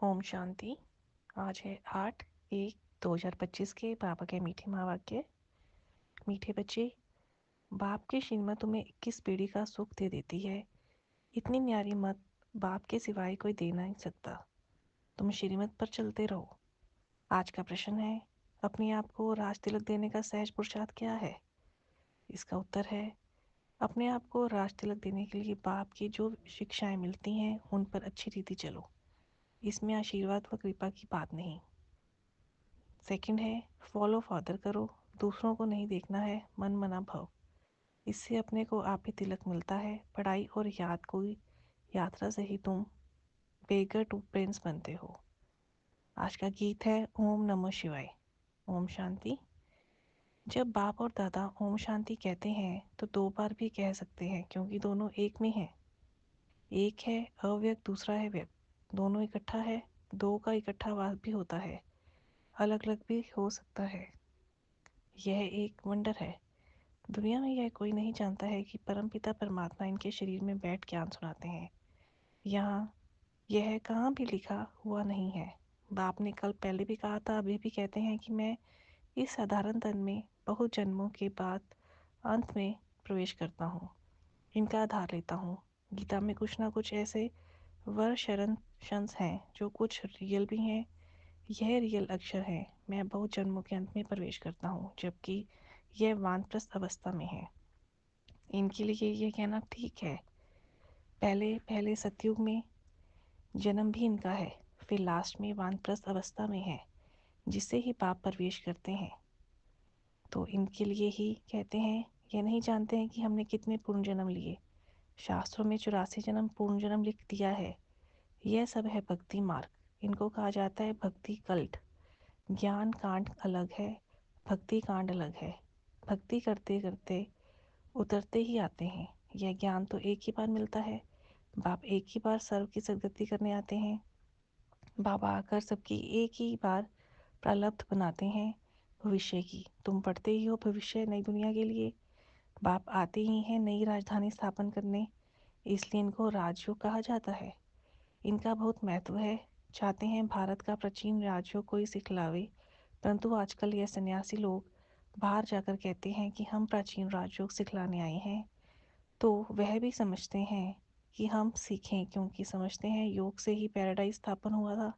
ओम शांति। आज है 8/1/2025 के बाबा के मीठे माँ वाक्य। मीठे बच्चे, बाप की श्रीमत तुम्हें 21 पीढ़ी का सुख दे देती है। इतनी न्यारी मत बाप के सिवाय कोई दे नहीं सकता। तुम श्रीमत पर चलते रहो। आज का प्रश्न है, अपने आप को राज तिलक देने का सहज पुरुषार्थ क्या है? इसका उत्तर है, अपने आप को राज तिलक देने के लिए बाप की जो शिक्षाएं मिलती हैं उन पर अच्छी रीति चलो। इसमें आशीर्वाद व कृपा की बात नहीं। सेकंड है, फॉलो फादर करो, दूसरों को नहीं देखना है, मन मना भव। इससे अपने को आप ही तिलक मिलता है। पढ़ाई और याद को यात्रा से ही तुम बेगर टू प्रिंस बनते हो। आज का गीत है ओम नमः शिवाय। ओम शांति। जब बाप और दादा ओम शांति कहते हैं तो दो बार भी कह सकते हैं, क्योंकि दोनों एक में हैं। एक है अव्यक्त, दूसरा है व्यक्त। दोनों इकट्ठा है। दो का इकट्ठा वास भी होता है, अलग अलग भी हो सकता है। यह एक वंडर है। दुनिया में यह कोई नहीं जानता है कि परमपिता परमात्मा इनके शरीर में बैठ ज्ञान सुनाते हैं। यहाँ यह कहाँ भी लिखा हुआ नहीं है। बाप ने कल पहले भी कहा था, अभी भी कहते हैं कि मैं इस साधारण तन में बहुत जन्मों के बाद अंत में प्रवेश करता हूँ, इनका आधार लेता हूँ। गीता में कुछ ना कुछ ऐसे वर शरण शंस हैं जो कुछ रियल भी हैं। यह रियल अक्षर है, मैं बहुत जन्मों के अंत में प्रवेश करता हूँ, जबकि यह वानप्रस्थ अवस्था में है। इनके लिए ये कहना ठीक है। पहले पहले सतयुग में जन्म भी इनका है, फिर लास्ट में वानप्रस्थ अवस्था में है, जिससे ही पाप प्रवेश करते हैं। तो इनके लिए ही कहते हैं, ये नहीं जानते हैं कि हमने कितने पूर्ण जन्म लिए। शास्त्रों में 84 जन्म पूर्ण जन्म लिख दिया है। यह सब है भक्ति मार्ग। इनको कहा जाता है भक्ति कल्ट। ज्ञान कांड अलग है, भक्ति कांड अलग है। भक्ति करते करते उतरते ही आते हैं। यह ज्ञान तो एक ही बार मिलता है। बाप एक ही बार सर्व की सदगति करने आते हैं। बाबा आकर सबकी एक ही बार प्रारब्ध बनाते हैं भविष्य की। तुम पढ़ते ही हो भविष्य नई दुनिया के लिए। बाप आते ही हैं नई राजधानी स्थापन करने, इसलिए इनको राजयोग कहा जाता है। इनका बहुत महत्व है। चाहते हैं भारत का प्राचीन राजयोग कोई सिखलावे, परंतु आजकल यह सन्यासी लोग बाहर जाकर कहते हैं कि हम प्राचीन राजयोग सिखलाने आए हैं। तो वह भी समझते हैं कि हम सीखें, क्योंकि समझते हैं योग से ही पैराडाइज स्थापन हुआ था।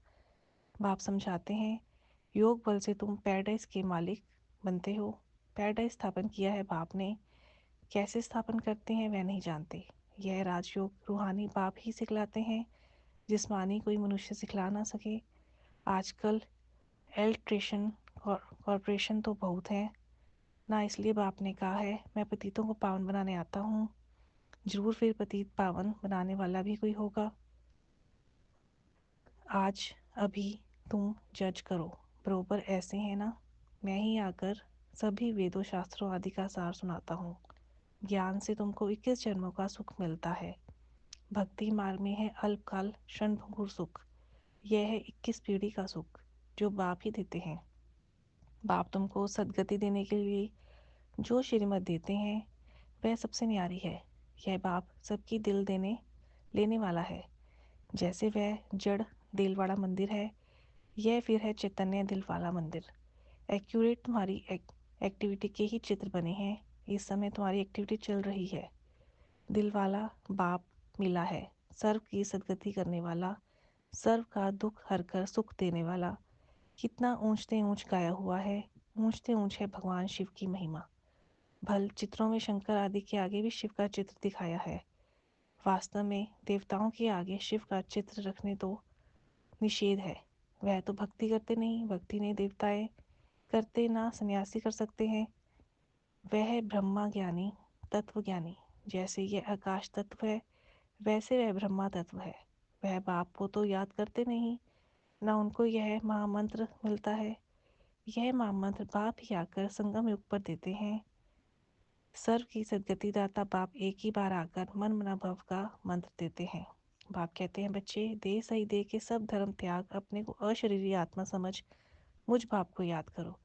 बाप समझाते हैं, योग बल से तुम पैराडाइज के मालिक बनते हो। पैराडाइज स्थापन किया है बाप ने, कैसे स्थापन करते हैं वह नहीं जानते। यह राजयोग रूहानी बाप ही सिखलाते हैं, जिस्मानी कोई मनुष्य सिखला ना सके। आजकल एल्ट्रेशन कॉरपोरेशन तो बहुत हैं ना, इसलिए बाप ने कहा है मैं पतितों को पावन बनाने आता हूँ। जरूर फिर पतित पावन बनाने वाला भी कोई होगा। आज अभी तुम जज करो, बरोबर ऐसे है ना। मैं ही आकर सभी वेदों शास्त्रों आदि का सार सुनाता हूँ। ज्ञान से तुमको 21 जन्मों का सुख मिलता है। भक्ति मार्ग में है अल्पकाल क्षणभंगुर सुख। यह है 21 पीढ़ी का सुख जो बाप ही देते हैं। बाप तुमको सदगति देने के लिए जो श्रीमत देते हैं वह सबसे न्यारी है। यह बाप सबकी दिल देने लेने वाला है। जैसे वह जड़ दिल वाला मंदिर है, यह फिर है चैतन्य दिल वाला मंदिर। एक्यूरेट तुम्हारी एक्टिविटी के ही चित्र बने हैं। इस समय तुम्हारी एक्टिविटी चल रही है। दिल वाला बाप मिला है, सर्व की सदगति करने वाला, सर्व का दुख हर कर सुख देने वाला। कितना ऊंचते ऊंच गाया हुआ है, ऊंचते ऊंच है भगवान शिव की महिमा। भल चित्रों में शंकर आदि के आगे भी शिव का चित्र दिखाया है। वास्तव में देवताओं के आगे शिव का चित्र रखने तो निषेध है। वह तो भक्ति करते नहीं, भक्ति नहीं देवताएं करते ना सन्यासी कर सकते हैं। वह है ब्रह्मा ज्ञानी, तत्व ज्ञानी। जैसे यह आकाश तत्व है, वैसे वह ब्रह्मा तत्व है। वह बाप को तो याद करते नहीं, ना उनको यह महामंत्र मिलता है। यह महामंत्र बाप ही आकर संगम युग पर देते हैं। सर्व की सदगति दाता बाप एक ही बार आकर मन मना भव का मंत्र देते हैं। बाप कहते हैं, बच्चे देह सही दे के सब धर्म त्याग, अपने को अशरीरी आत्मा समझ मुझ बाप को याद करो।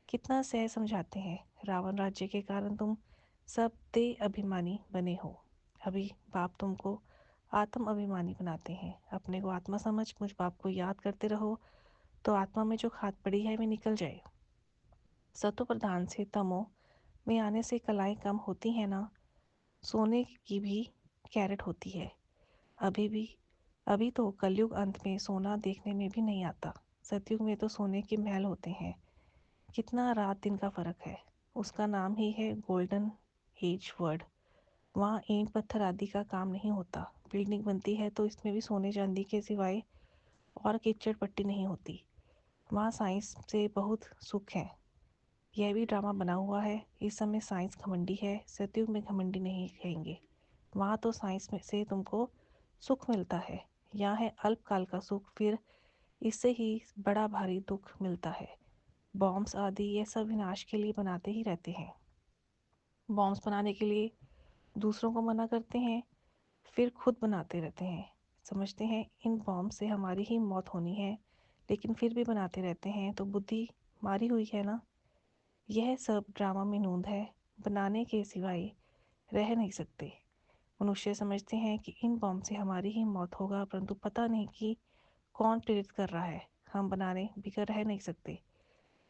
कितना सहज समझाते हैं। रावण राज्य के कारण तुम सब देह अभिमानी बने हो। अभी बाप तुमको आत्म अभिमानी बनाते हैं। अपने को आत्मा समझ मुझ बाप को याद करते रहो तो आत्मा में जो खाद पड़ी है वे निकल जाए। सतो प्रधान से तमो में आने से कलाएं कम होती हैं ना। सोने की भी कैरेट होती है। अभी भी अभी तो कलयुग अंत में सोना देखने में भी नहीं आता। सतयुग में तो सोने के महल होते हैं। कितना रात दिन का फर्क है। उसका नाम ही है गोल्डन एज वर्ड। वहाँ ईंट पत्थर आदि का काम नहीं होता। बिल्डिंग बनती है तो इसमें भी सोने चांदी के सिवाय और कीचड़ पट्टी नहीं होती। वहाँ साइंस से बहुत सुख है। यह भी ड्रामा बना हुआ है। इस समय साइंस घमंडी है, सतयुग में घमंडी नहीं कहेंगे। वहाँ तो साइंस में से तुमको सुख मिलता है। यहाँ है अल्पकाल का सुख, फिर इससे ही बड़ा भारी दुख मिलता है। बॉम्ब्स आदि ये सब विनाश के लिए बनाते ही रहते हैं। बॉम्ब्स बनाने के लिए दूसरों को मना करते हैं, फिर खुद बनाते रहते हैं। समझते हैं इन बॉम्ब से हमारी ही मौत होनी है, लेकिन फिर भी बनाते रहते हैं। तो बुद्धि मारी हुई है ना। यह सब ड्रामा में नूंद है। बनाने के सिवाय रह नहीं सकते। मनुष्य समझते हैं कि इन बॉम्ब से हमारी ही मौत होगा, परंतु पता नहीं कि कौन प्रेरित कर रहा है। हम बनाने बिगर रह नहीं सकते,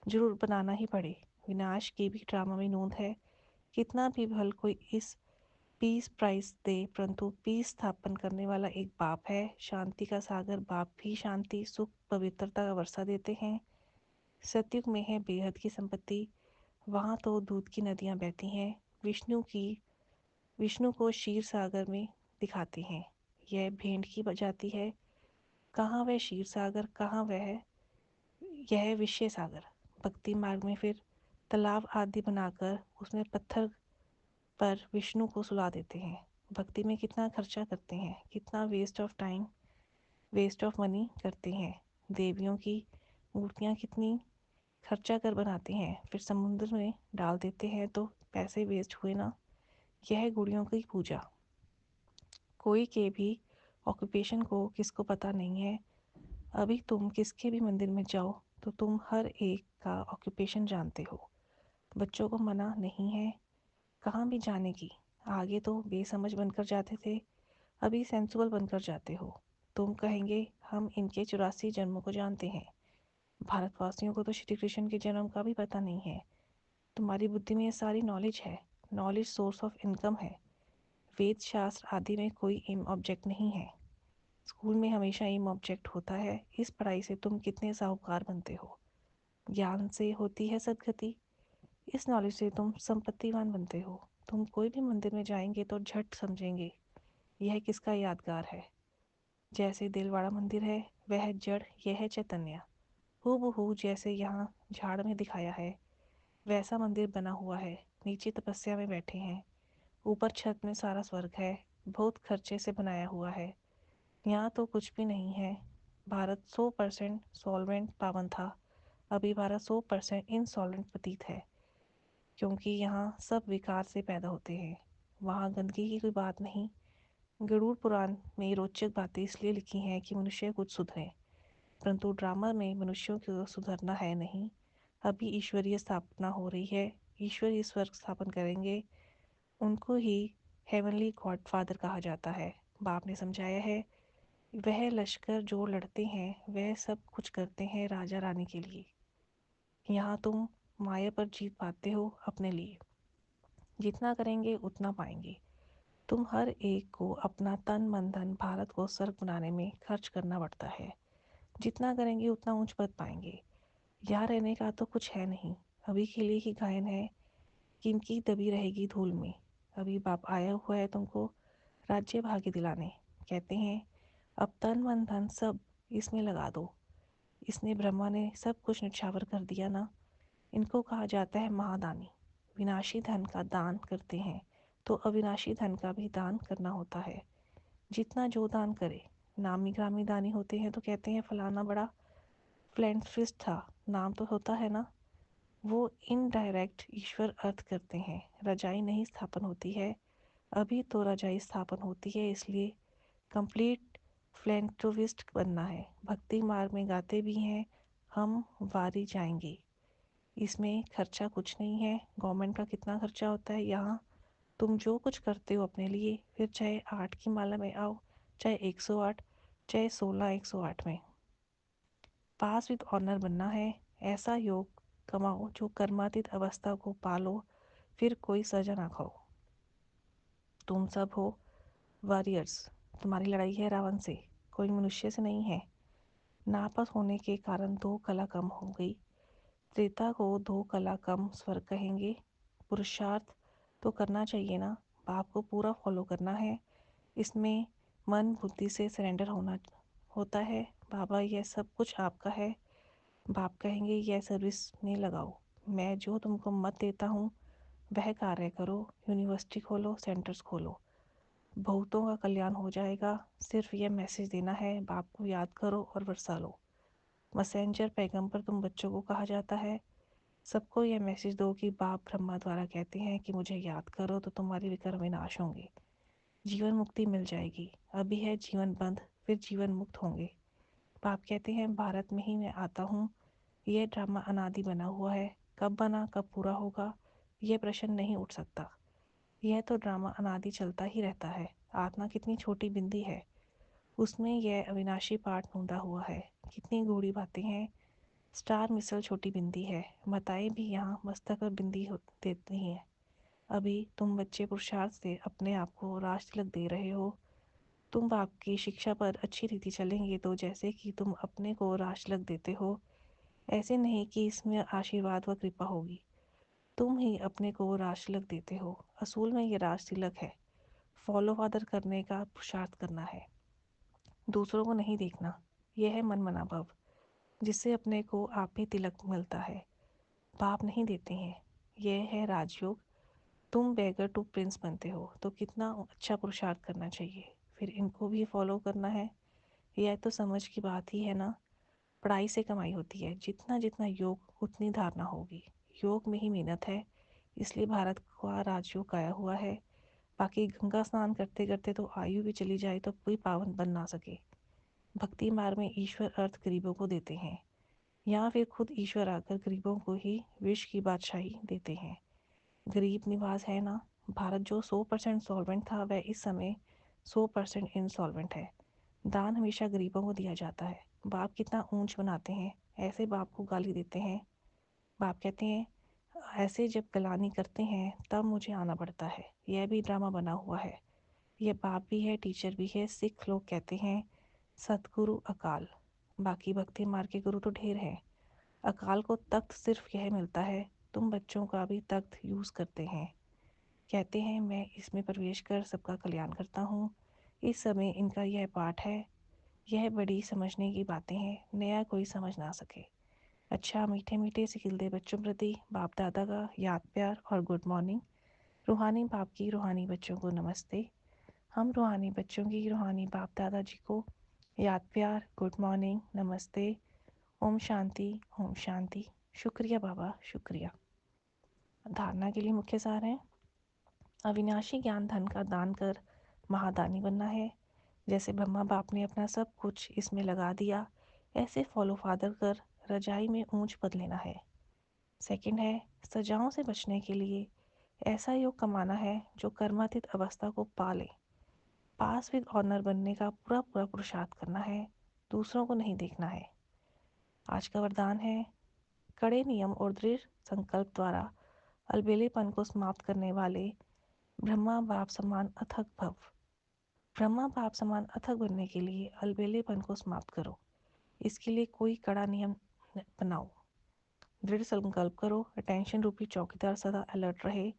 जरूर बनाना ही पड़े। विनाश की भी ड्रामा में नूंद है। कितना भी भल कोई इस पीस प्राइस दे, परंतु पीस स्थापन करने वाला एक बाप है। शांति का सागर बाप भी शांति सुख पवित्रता का वर्षा देते हैं। सतयुग में है बेहद की संपत्ति। वहाँ तो दूध की नदियाँ बहती हैं। विष्णु को क्षीर सागर में दिखाते हैं। यह भेंट की जाती है। कहाँ वह क्षीर सागर, कहाँ वह यह विषय सागर। भक्ति मार्ग में फिर तालाब आदि बनाकर उसमें पत्थर पर विष्णु को सुला देते हैं। भक्ति में कितना खर्चा करते हैं, कितना waste of time waste of money करते हैं। देवियों की मूर्तियाँ कितनी खर्चा कर बनाते हैं, फिर समुद्र में डाल देते हैं तो पैसे वेस्ट हुए ना। यह गुड़ियों की पूजा। कोई के भी ऑक्यूपेशन को किसको पता नहीं है। अभी तुम किसके भी मंदिर में जाओ तो तुम हर एक का ऑक्यूपेशन जानते हो। बच्चों को मना नहीं है कहाँ भी जाने की। आगे तो बेसमझ बनकर जाते थे, अभी सेंसिबल बनकर जाते हो। तुम कहेंगे हम इनके 84 जन्मों को जानते हैं। भारतवासियों को तो श्री कृष्ण के जन्म का भी पता नहीं है। तुम्हारी बुद्धि में ये सारी नॉलेज है। नॉलेज सोर्स ऑफ इनकम है। वेद शास्त्र आदि में कोई एम ऑब्जेक्ट नहीं है। स्कूल में हमेशा एम ऑब्जेक्ट होता है। इस पढ़ाई से तुम कितने साहूकार बनते हो। ज्ञान से होती है सदगति। इस नॉलेज से तुम संपत्तिवान बनते हो। तुम कोई भी मंदिर में जाएंगे तो झट समझेंगे यह किसका यादगार है। जैसे दिलवाड़ा मंदिर है वह जड़, यह है चैतन्य। हूबहू जैसे यहाँ झाड़ में दिखाया है वैसा मंदिर बना हुआ है। नीचे तपस्या में बैठे हैं, ऊपर छत में सारा स्वर्ग है। बहुत खर्चे से बनाया हुआ है। यहाँ तो कुछ भी नहीं है। भारत 100% सॉल्वेंट पावन था, अभी भारत 100% इनसॉल्वेंट प्रतीत है, क्योंकि यहाँ सब विकार से पैदा होते हैं। वहाँ गंदगी की कोई बात नहीं। गरुड़ पुराण में रोचक बातें इसलिए लिखी हैं कि मनुष्य कुछ सुधरे, परंतु ड्रामा में मनुष्यों को सुधरना है नहीं। अभी ईश्वरीय स्थापना हो रही है। ईश्वर ही स्वर्ग स्थापन करेंगे। उनको ही हेवनली गॉड फादर कहा जाता है। बाप ने समझाया है वह लश्कर जो लड़ते हैं वह सब कुछ करते हैं राजा रानी के लिए। यहाँ तुम माया पर जीत पाते हो अपने लिए। जितना करेंगे उतना पाएंगे। तुम हर एक को अपना तन मन धन भारत को स्वर्ग बनाने में खर्च करना पड़ता है। जितना करेंगे उतना ऊंच पद पाएंगे। यहाँ रहने का तो कुछ है नहीं। अभी के लिए ही गायन है, किनकी दबी रहेगी धूल में। अभी बाप आया हुआ है तुमको राज्य भाग्य दिलाने। कहते हैं अब तन मन धन सब इसमें लगा दो। इसने ब्रह्मा ने सब कुछ निछावर कर दिया ना। इनको कहा जाता है महादानी। विनाशी धन का दान करते हैं तो अविनाशी धन का भी दान करना होता है। जितना जो दान करे। नामी ग्रामी दानी होते हैं तो कहते हैं फलाना बड़ा फिलैंथ्रोपिस्ट था, नाम तो होता है ना। वो इनडायरेक्ट ईश्वर अर्थ करते हैं। रजाई नहीं स्थापन होती है, अभी तो रजाई स्थापन होती है, इसलिए कंप्लीट फिलैंथ्रोपिस्ट बनना है। भक्ति मार्ग में गाते भी हैं हम वारी जाएंगे। इसमें खर्चा कुछ नहीं है। गवर्नमेंट का कितना खर्चा होता है यहाँ। तुम जो कुछ करते हो अपने लिए, फिर चाहे 8 की माला में आओ चाहे 108, चाहे 16 108 में। पास विद ऑनर बनना है, ऐसा योग कमाओ जो कर्मातीत अवस्था को पालो, फिर कोई सजा ना खाओ। तुम सब हो वॉरियर्स, तुम्हारी लड़ाई है रावण से, कोई मनुष्य से नहीं है। नापस होने के कारण 2 कला कम हो गई। त्रेता को 2 कला कम स्वर्ग कहेंगे। पुरुषार्थ तो करना चाहिए ना, बाप को पूरा फॉलो करना है। इसमें मन बुद्धि से सरेंडर होना होता है। बाबा यह सब कुछ आपका है। बाप कहेंगे यह सर्विस में लगाओ, मैं जो तुमको मत देता हूँ वह कार्य करो। यूनिवर्सिटी खोलो, सेंटर्स खोलो, बहुतों का कल्याण हो जाएगा। सिर्फ यह मैसेज देना है, बाप को याद करो और बरसा लो। मैसेंजर पैगंबर तुम बच्चों को कहा जाता है। सबको यह मैसेज दो कि बाप ब्रह्मा द्वारा कहते हैं कि मुझे याद करो तो तुम्हारे विकर्म विनाश होंगे, जीवन मुक्ति मिल जाएगी। अभी है जीवन बंद, फिर जीवन मुक्त होंगे। बाप कहते हैं भारत में ही मैं आता हूँ। यह ड्रामा अनादि बना हुआ है, कब बना कब पूरा होगा यह प्रश्न नहीं उठ सकता। यह तो ड्रामा अनादि चलता ही रहता है। आत्मा कितनी छोटी बिंदी है, उसमें यह अविनाशी पाठ नूंदा हुआ है। कितनी गूढ़ी बातें हैं। स्टार मिसल छोटी बिंदी है, बताएं भी यहाँ मस्तक पर बिंदी देती हैं। अभी तुम बच्चे पुरुषार्थ से अपने आप को राज तिलक दे रहे हो। तुम बाप की शिक्षा पर अच्छी रीति चलेंगे तो जैसे कि तुम अपने को राज तिलक देते हो, ऐसे नहीं कि इसमें आशीर्वाद व कृपा होगी। तुम ही अपने को राज तिलक देते हो। असूल में ये राज तिलक है, फॉलो फादर करने का पुरुषार्थ करना है, दूसरों को नहीं देखना। यह है मन मना भाव, जिससे अपने को आप ही तिलक मिलता है, बाप नहीं देते हैं। यह है राजयोग। तुम बेगर टू प्रिंस बनते हो तो कितना अच्छा पुरुषार्थ करना चाहिए, फिर इनको भी फॉलो करना है। यह तो समझ की बात ही है ना। पढ़ाई से कमाई होती है, जितना जितना योग उतनी धारणा होगी। योग में ही मेहनत है, इसलिए भारत का राजयोग आया हुआ है। बाकी गंगा स्नान करते करते तो आयु भी चली जाए तो कोई पावन बन ना सके। भक्ति मार्ग में ईश्वर अर्थ गरीबों को देते हैं, या फिर खुद ईश्वर आकर गरीबों को ही विश्व की बादशाही देते हैं। गरीब निवास है ना। भारत जो 100% सॉल्वेंट था वह इस समय 100% इंसॉल्वेंट है। दान हमेशा गरीबों को दिया जाता है। बाप कितना ऊंच बनाते हैं, ऐसे बाप को गाली देते हैं। बाप कहते हैं ऐसे जब गलानी करते हैं तब मुझे आना पड़ता है। यह भी ड्रामा बना हुआ है। यह बाप भी है, टीचर भी है। सिख लोग कहते हैं सतगुरु अकाल, बाकी भक्ति मार्ग के गुरु तो ढेर हैं। अकाल को तख्त सिर्फ यह मिलता है, तुम बच्चों का भी तख्त यूज़ करते हैं। कहते हैं मैं इसमें प्रवेश कर सबका कल्याण करता हूँ। इस समय इनका यह पाठ है। यह बड़ी समझने की बातें हैं, नया कोई समझ ना सके। अच्छा, मीठे मीठे से खिलते बच्चों प्रति बाप दादा का याद प्यार और गुड मॉर्निंग। रूहानी बाप की रूहानी बच्चों को नमस्ते। हम रूहानी बच्चों की रूहानी बाप दादा जी को याद प्यार, गुड मॉर्निंग, नमस्ते, ओम शांति, ओम शांति। शुक्रिया बाबा, शुक्रिया। धारणा के लिए मुख्य सार हैं, अविनाशी ज्ञान धन का दान कर महादानी बनना है। जैसे ब्रह्मा बाप ने अपना सब कुछ इसमें लगा दिया, ऐसे फॉलो फादर कर रजाई में ऊंच पद लेना है। सेकंड है, सजाओं से बचने के लिए ऐसा योग कमाना है जो कर्मातीत अवस्था को पाले। पास विद ऑनर बनने का पूरा पूरा पुरुषार्थ करना है, दूसरों को नहीं देखना है। आज का वरदान है, कड़े नियम और दृढ़ संकल्प द्वारा अलबेलेपन को समाप्त करने वाले ब्रह्मा बाप समान अथक भव। ब्रह्मा बाप समान अथक बनने के लिए अलबेलेपन को समाप्त करो। इसके लिए कोई कड़ा नियम बनाओ, दृढ़ संकल्प करो। अटेंशन रूपी चौकीदार सदा अलर्ट रहे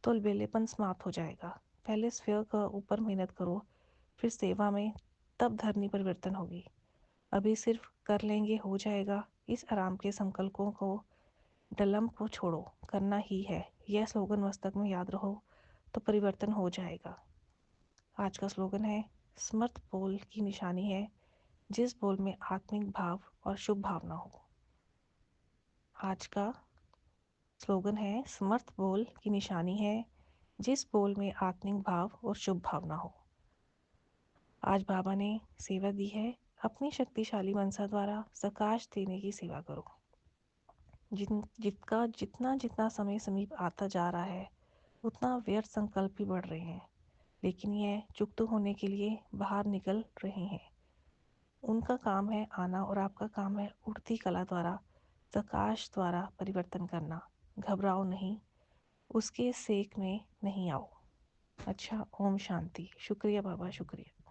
तो अलबेलेपन समाप्त हो जाएगा। पहले स्वयं का ऊपर मेहनत करो, फिर सेवा में, तब धरनी परिवर्तन होगी। अभी सिर्फ कर लेंगे हो जाएगा। इस आराम के संकल्पों को, डलम को छोड़ो, करना ही है। यह स्लोगन मस्तक में याद रहो तो परिवर्तन हो जाएगा। आज का स्लोगन है, समर्थ बोल की निशानी है जिस बोल में आत्मिक भाव और शुभ भावना हो। आज का स्लोगन है, समर्थ बोल की निशानी है जिस बोल में आत्मिक भाव और शुभ भावना हो। आज बाबा ने सेवा दी है, अपनी शक्तिशाली मनसा द्वारा सकाश देने की सेवा करो। जितना जितना समय समीप आता जा रहा है उतना व्यर्थ संकल्प भी बढ़ रहे हैं। लेकिन यह चुक्त होने के लिए बाहर निकल रहे हैं। उनका काम है आना और आपका काम है उड़ती कला द्वारा, प्रकाश द्वारा परिवर्तन करना। घबराओ नहीं, उसके सेक में नहीं आओ। अच्छा, ओम शांति। शुक्रिया बाबा, शुक्रिया।